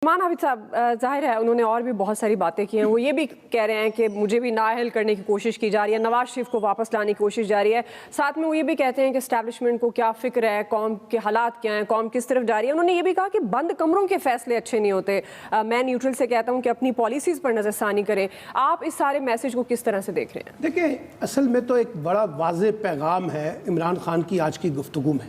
मान हाफिज साहब, जाहिर है उन्होंने और भी बहुत सारी बातें की हैं। वो ये भी कह रहे हैं कि मुझे भी नाअहल करने की कोशिश की जा रही है, नवाज शरीफ को वापस लाने की कोशिश जारी है। साथ में वो ये भी कहते हैं कि एस्टैब्लिशमेंट को क्या फ़िक्र है, कौम के हालात क्या हैं, कौम किस तरफ जा रही है। उन्होंने ये भी कहा कि बंद कमरों के फैसले अच्छे नहीं होते। मैं न्यूट्रल से कहता हूँ कि अपनी पॉलिसीज़ पर नज़रसानी करें। आप इस सारे मैसेज को किस तरह से देख रहे हैं? देखिए, असल में तो एक बड़ा वाज़ेह पैगाम है इमरान खान की आज की गुफ्तगू में,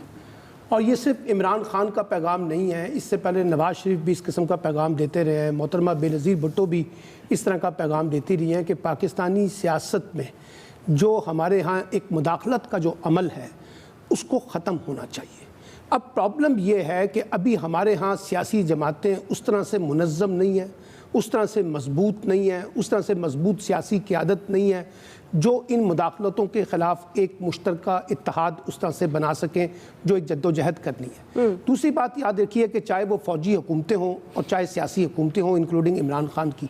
और ये सिर्फ इमरान खान का पैगाम नहीं है। इससे पहले नवाज शरीफ भी इस किस्म का पैगाम देते रहे हैं, मोहतरमा बेनज़ीर भुट्टो भी इस तरह का पैगाम देती रही हैं कि पाकिस्तानी सियासत में जो हमारे यहाँ एक मुदाखलत का जो अमल है उसको ख़त्म होना चाहिए। अब प्रॉब्लम ये है कि अभी हमारे यहाँ सियासी जमातें उस तरह से मुनज़्ज़म नहीं हैं, उस तरह से मजबूत नहीं है, उस तरह से मजबूत सियासी क़ियादत नहीं है जो इन मुदाखलतों के ख़िलाफ़ एक मुश्तरका इत्तेहाद उस तरह से बना सकें जो एक जद्दोजहद करनी है। दूसरी बात याद रखिए कि चाहे वो फ़ौजी हुकूमतें हों और चाहे सियासी हुकूमतें हों, इंक्लूडिंग इमरान खान की,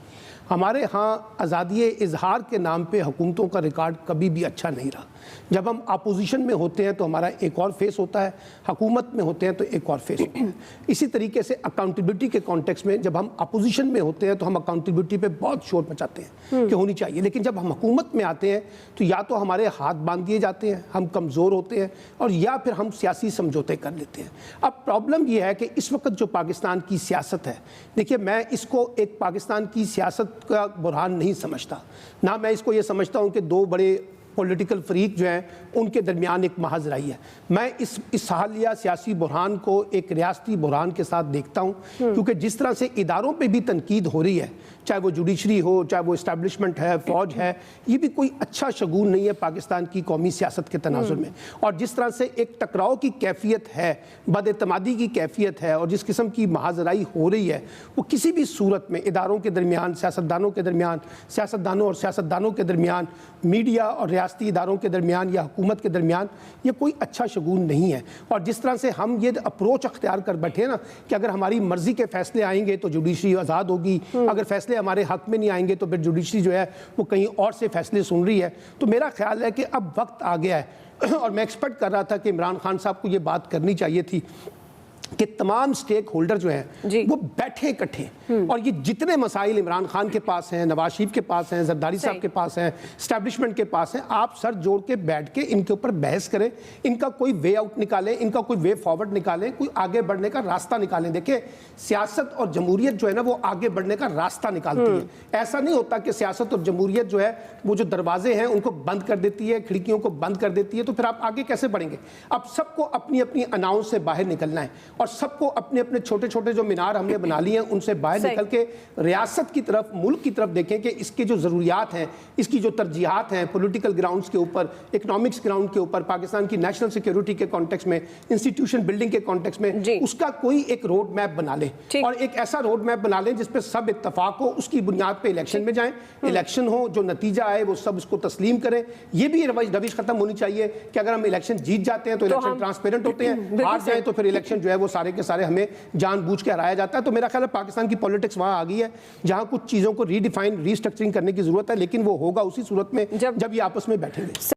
हमारे यहाँ आज़ादी इजहार के नाम पे हुकूमतों का रिकॉर्ड कभी भी अच्छा नहीं रहा। जब हम अपोजिशन में होते हैं तो हमारा एक और फेस होता है, हुकूमत में होते हैं तो एक और फेस होता है। इसी तरीके से अकाउंटेबिलिटी के कॉन्टेक्स्ट में जब हम अपोजिशन में होते हैं तो हम अकाउंटेबिलिटी पे बहुत शोर मचाते हैं कि होनी चाहिए, लेकिन जब हम हुकूमत में आते हैं तो या तो हमारे हाथ बांध दिए जाते हैं, हम कमज़ोर होते हैं, और या फिर हम सियासी समझौते कर लेते हैं। अब प्रॉब्लम यह है कि इस वक्त जो पाकिस्तान की सियासत है, देखिए मैं इसको एक पाकिस्तान की सियासत का बुरहान नहीं समझता, ना मैं इसको ये समझता हूँ कि दो बड़े पॉलिटिकल फरीक जो हैं उनके दरमियान एक महज लड़ाई है। मैं इस हालिया सियासी बुरहान को एक रियासती बुरहान के साथ देखता हूँ, क्योंकि जिस तरह से इदारों पे भी तनकीद हो रही है, चाहे वो जुडिशरी हो, चाहे वो इस्टेब्लिशमेंट है, फ़ौज है, ये भी कोई अच्छा शगुन नहीं है पाकिस्तान की कौमी सियासत के तनाजुर में। और जिस तरह से एक टकराव की कैफियत है, बदएतमादी की कैफियत है, और जिस किस्म की महाजराई हो रही है, वो किसी भी सूरत में इदारों के दरमियान, सियासतदानों के दरमियान, सियासतदानों और सियासतदानों के दरमियान, मीडिया और रियासती इदारों के दरमियान या हुकूमत के दरमियान, ये कोई अच्छा शगुन नहीं है। और जिस तरह से हम ये अप्रोच अख्तियार कर बैठे ना कि अगर हमारी मर्जी के फैसले आएंगे तो जुडिशरी आज़ाद होगी, अगर फैसले हमारे हक में नहीं आएंगे तो फिर जुडिशरी जो है वो कहीं और से फैसले सुन रही है। तो मेरा ख्याल है कि अब वक्त आ गया है, और मैं एक्सपेक्ट कर रहा था कि इमरान खान साहब को ये बात करनी चाहिए थी कि तमाम स्टेक होल्डर जो हैं वो बैठे इकट्ठे, और ये जितने मसाइल इमरान खान के पास हैं, नवाज शरीफ के पास हैं, जरदारी साहब के पास हैं, एस्टैब्लिशमेंट के पास हैं, आप सर जोड़ के बैठ के इनके ऊपर बहस करें, इनका कोई वे आउट निकालें, इनका कोई वे फॉरवर्ड निकालें, कोई आगे बढ़ने का रास्ता निकालें। देखिए, सियासत और जमहूरियत जो है ना वो आगे बढ़ने का रास्ता निकालती है। ऐसा नहीं होता कि सियासत और जमहूरियत जो है वो जो दरवाजे हैं उनको बंद कर देती है, खिड़कियों को बंद कर देती है, तो फिर आप आगे कैसे बढ़ेंगे? अब सबको अपनी अपनी अनाउंस से बाहर निकलना है, और सबको अपने अपने छोटे छोटे जो मीनार हमने बना लिए हैं उनसे बाहर निकल के रियासत की तरफ, मुल्क की तरफ देखें कि इसके जो ज़रूरियात हैं, इसकी जो तरजीहात हैं पॉलिटिकल ग्राउंड्स के ऊपर, इकोनॉमिक्स ग्राउंड के ऊपर, पाकिस्तान की नेशनल सिक्योरिटी के कॉन्टेक्स्ट में, इंस्टीट्यूशन बिल्डिंग के कॉन्टेक्स्ट में, उसका कोई एक रोड मैप बना लें, और एक ऐसा रोड मैप बना लें जिस पर सब इत्तफाक हो, उसकी बुनियाद पर इलेक्शन में जाएं, इलेक्शन हो, जो नतीजा आए वो सब उसको तस्लीम करें। ये भी रविश खत्म होनी चाहिए कि अगर हम इलेक्शन जीत जाते हैं तो इलेक्शन ट्रांसपेरेंट होते हैं, हार जाए तो फिर इलेक्शन जो है वो सारे के सारे हमें जानबूझ के हराया जाता है। तो मेरा ख्याल है पाकिस्तान की पॉलिटिक्स वहां आ गई है जहां कुछ चीजों को रीडिफाइन, रीस्ट्रक्चरिंग करने की जरूरत है, लेकिन वो होगा उसी सूरत में जब ये आपस में बैठेंगे।